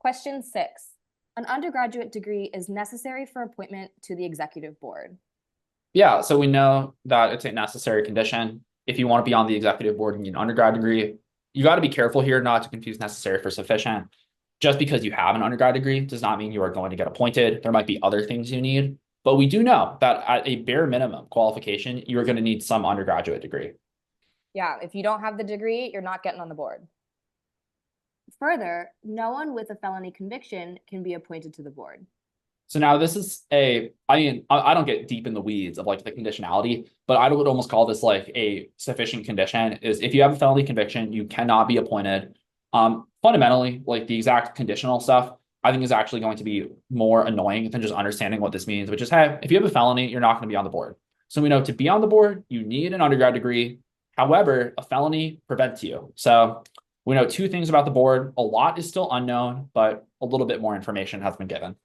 Question 6. An undergraduate degree is necessary for appointment to the executive board. Yeah, so we know that it's a necessary condition. If you want to be on the executive board and get an undergrad degree, you got to be careful here not to confuse necessary for sufficient. Just because you have an undergrad degree does not mean you are going to get appointed. There might be other things you need, but we do know that at a bare minimum qualification, you are going to need some undergraduate degree. Yeah, if you don't have the degree, you're not getting on the board. Further, no one with a felony conviction can be appointed to the board. So now this is I don't get deep in the weeds of like the conditionality, but I would almost call this like a sufficient condition is if you have a felony conviction, you cannot be appointed. Fundamentally, like the exact conditional stuff, I think is actually going to be more annoying than just understanding what this means, which is, hey, if you have a felony, you're not going to be on the board. So we know to be on the board, you need an undergrad degree. However, a felony prevents you. So we know two things about the board. A lot is still unknown, but a little bit more information has been given.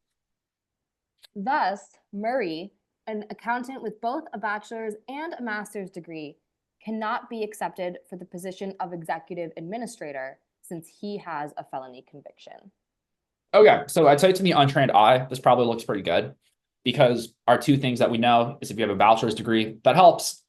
Thus, Murray, an accountant with both a bachelor's and a master's degree, cannot be accepted for the position of executive administrator since he has a felony conviction. Okay, so I'd say to the untrained eye, this probably looks pretty good because our two things that we know is if you have a bachelor's degree, that helps.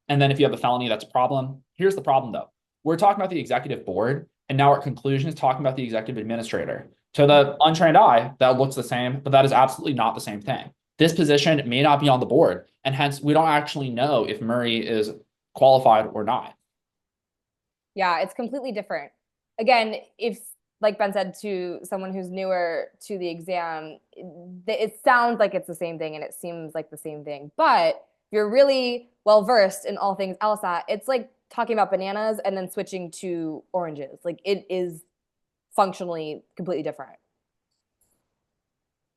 And then if you have a felony, that's a problem. Here's the problem though. We're talking about the executive board, and now our conclusion is talking about the executive administrator. To the untrained eye, that looks the same, but that is absolutely not the same thing. This position may not be on the board, and hence we don't actually know if Murray is qualified or not. Yeah, it's completely different. Again, if, like Ben said, to someone who's newer to the exam, it sounds like it's the same thing and it seems like the same thing. But if you're really well versed in all things LSAT, it's like talking about bananas and then switching to oranges. Like it is functionally completely different.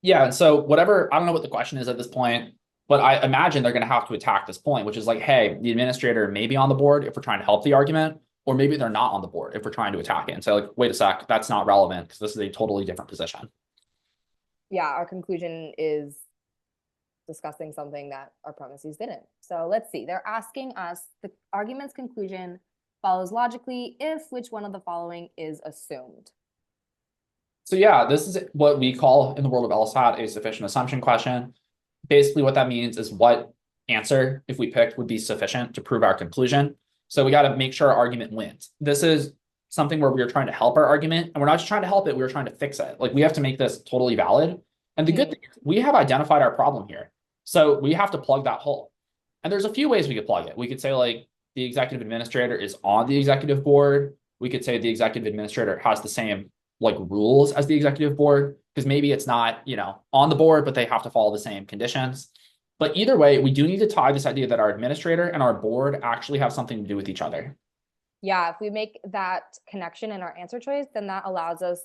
Yeah, and so whatever, I don't know what the question is at this point, but I imagine they're going to have to attack this point, which is like, hey, the administrator may be on the board if we're trying to help the argument, or maybe they're not on the board if we're trying to attack it and say, like, wait a sec, that's not relevant because this is a totally different position. Yeah, our conclusion is discussing something that our premises didn't. So let's see. They're asking us the argument's conclusion follows logically if which one of the following is assumed. So yeah, this is what we call in the world of LSAT a sufficient assumption question. Basically, what that means is what answer, if we picked, would be sufficient to prove our conclusion. So we got to make sure our argument wins. This is something where we are trying to help our argument, and we're not just trying to help it, we're trying to fix it. Like we have to make this totally valid. And the good thing is we have identified our problem here. So we have to plug that hole. And there's a few ways we could plug it. We could say like the executive administrator is on the executive board. We could say the executive administrator has the same like rules as the executive board, because maybe it's not, on the board, but they have to follow the same conditions. But either way, we do need to tie this idea that our administrator and our board actually have something to do with each other. Yeah, if we make that connection in our answer choice, then that allows us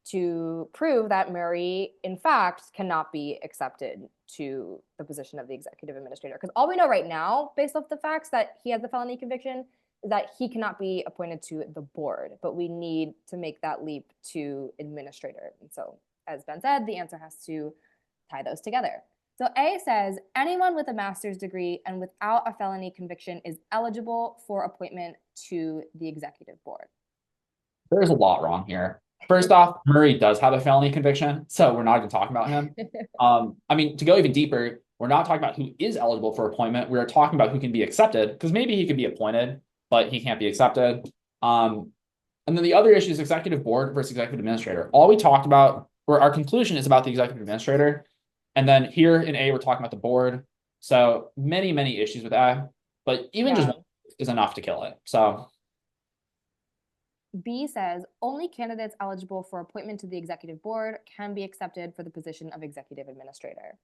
to prove that Murray, in fact, cannot be accepted to the position of the executive administrator. Because all we know right now, based off the facts that he has a felony conviction, is that he cannot be appointed to the board, but we need to make that leap to administrator. And so, as Ben said, the answer has to tie those together. So A says, anyone with a master's degree and without a felony conviction is eligible for appointment to the executive board. There's a lot wrong here. First off, Murray does have a felony conviction, so we're not even talking about him. To go even deeper, we're not talking about who is eligible for appointment. We're talking about who can be accepted, because maybe he could be appointed, but he can't be accepted. And then the other issue is executive board versus executive administrator. All we talked about, or our conclusion is about the executive administrator. And then here in A, we're talking about the board. So many, many issues with that, but even just one is enough to kill it. So B says only candidates eligible for appointment to the executive board can be accepted for the position of executive administrator.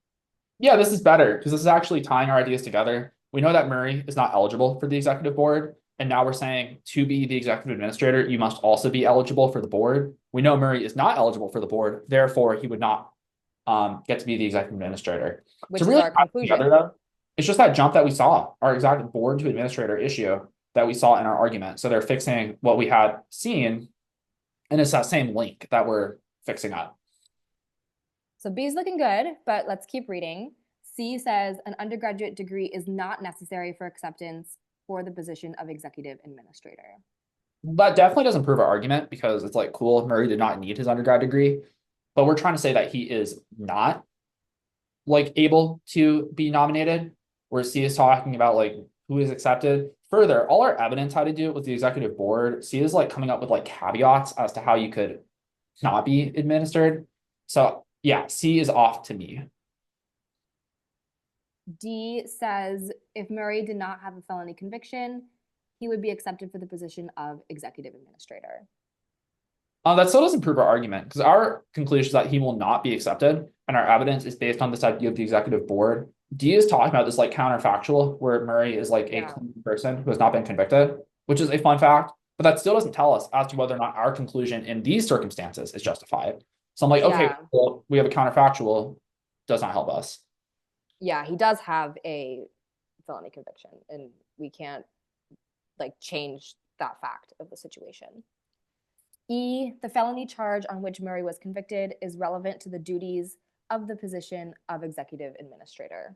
Yeah, this is better because this is actually tying our ideas together. We know that Murray is not eligible for the executive board. And now we're saying to be the executive administrator, you must also be eligible for the board. We know Murray is not eligible for the board. Therefore, he would not get to be the executive administrator. Which is our conclusion. Together, though, it's just that jump that we saw, our exact board to administrator issue that we saw in our argument. So they're fixing what we had seen, and it's that same link that we're fixing up. So B is looking good, but let's keep reading. C says an undergraduate degree is not necessary for acceptance for the position of executive administrator. That definitely doesn't prove our argument because it's like, cool, Murray did not need his undergrad degree, but we're trying to say that he is not like able to be nominated, where C is talking about like who is accepted. Further, all our evidence had to do with the executive board. C is like coming up with like caveats as to how you could not be administered. So yeah, C is off to me. D says if Murray did not have a felony conviction, he would be accepted for the position of executive administrator. That still doesn't prove our argument because our conclusion is that he will not be accepted, and our evidence is based on this idea of the executive board. D is talking about this like counterfactual where Murray is like a clean person who has not been convicted, which is a fun fact, but that still doesn't tell us as to whether or not our conclusion in these circumstances is justified. So I'm like, okay, well, we have a counterfactual, does not help us. Yeah, he does have a felony conviction, and we can't like change that fact of the situation. E, the felony charge on which Murray was convicted is relevant to the duties of the position of executive administrator.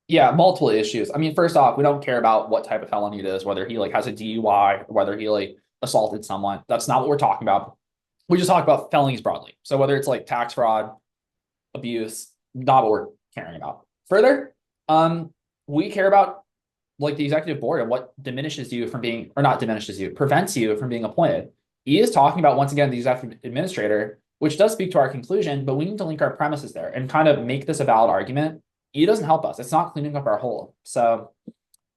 Yeah, multiple issues. I mean, first off, we don't care about what type of felony it is, whether he like has a DUI, or whether he like assaulted someone. That's not what we're talking about. We just talk about felonies broadly. So whether it's like tax fraud, abuse, not what we're caring about. Further, we care about like the executive board and what diminishes you from being, or not diminishes you, prevents you from being appointed. He is talking about, once again, the executive administrator, which does speak to our conclusion, but we need to link our premises there and kind of make this a valid argument. E doesn't help us. It's not cleaning up our hole. So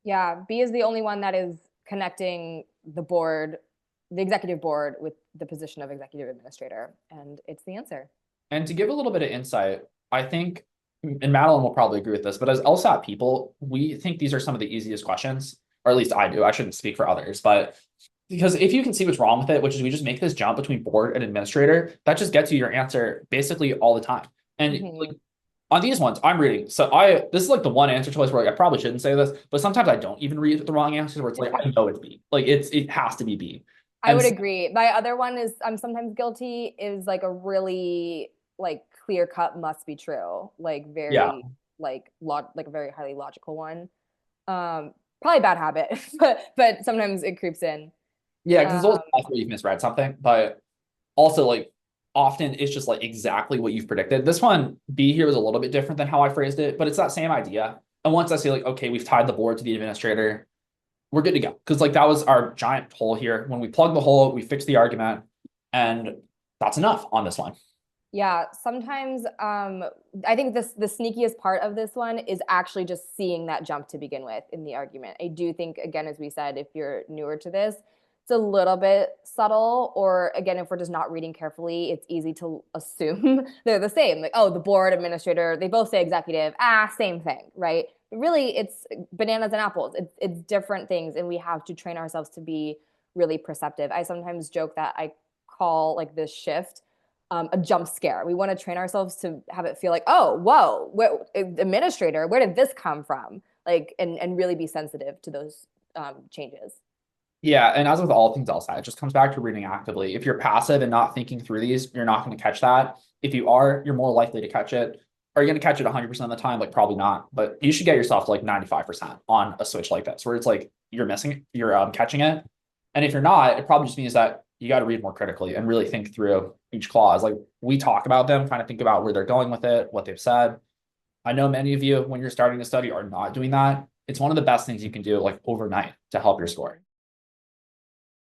yeah, B is the only one that is connecting the board, the executive board, with the position of executive administrator, and it's the answer. And to give a little bit of insight, I think, and Madeline will probably agree with this, but as LSAT people, we think these are some of the easiest questions, or at least I do. I shouldn't speak for others, but because if you can see what's wrong with it, which is we just make this jump between board and administrator, that just gets you your answer basically all the time. And like on these ones, I'm reading. So this is like the one answer choice where like, I probably shouldn't say this, but sometimes I don't even read the wrong answers where it's like, I know it's B. Like it has to be B. I would agree. My other one is I'm sometimes guilty is like a really like clear cut must be true. Like very like a very highly logical one. Probably a bad habit, but sometimes it creeps in. Yeah, because it's always possible you've misread something, but also like often it's just like exactly what you've predicted. This one, B here was a little bit different than how I phrased it, but it's that same idea. And once I say like, okay, we've tied the board to the administrator, we're good to go. Because like that was our giant hole here. When we plug the hole, we fix the argument, and that's enough on this one. Yeah, sometimes I think the sneakiest part of this one is actually just seeing that jump to begin with in the argument. I do think, again, as we said, if you're newer to this, it's a little bit subtle, or again, if we're just not reading carefully, it's easy to assume they're the same. Like, oh, the board administrator, they both say executive, same thing, right? But really, it's bananas and apples. It's different things, and we have to train ourselves to be really perceptive. I sometimes joke that I call like this shift a jump scare. We want to train ourselves to have it feel like, oh, whoa, administrator, where did this come from? Like, and really be sensitive to those changes. Yeah, and as with all things else, it just comes back to reading actively. If you're passive and not thinking through these, you're not going to catch that. If you are, you're more likely to catch it. Are you going to catch it 100% of the time? Like probably not, but you should get yourself to like 95% on a switch like this, where it's like you're missing, you're catching it. And if you're not, it probably just means that you got to read more critically and really think through each clause. Like we talk about them, kind of think about where they're going with it, what they've said. I know many of you, when you're starting to study, are not doing that. It's one of the best things you can do like overnight to help your score.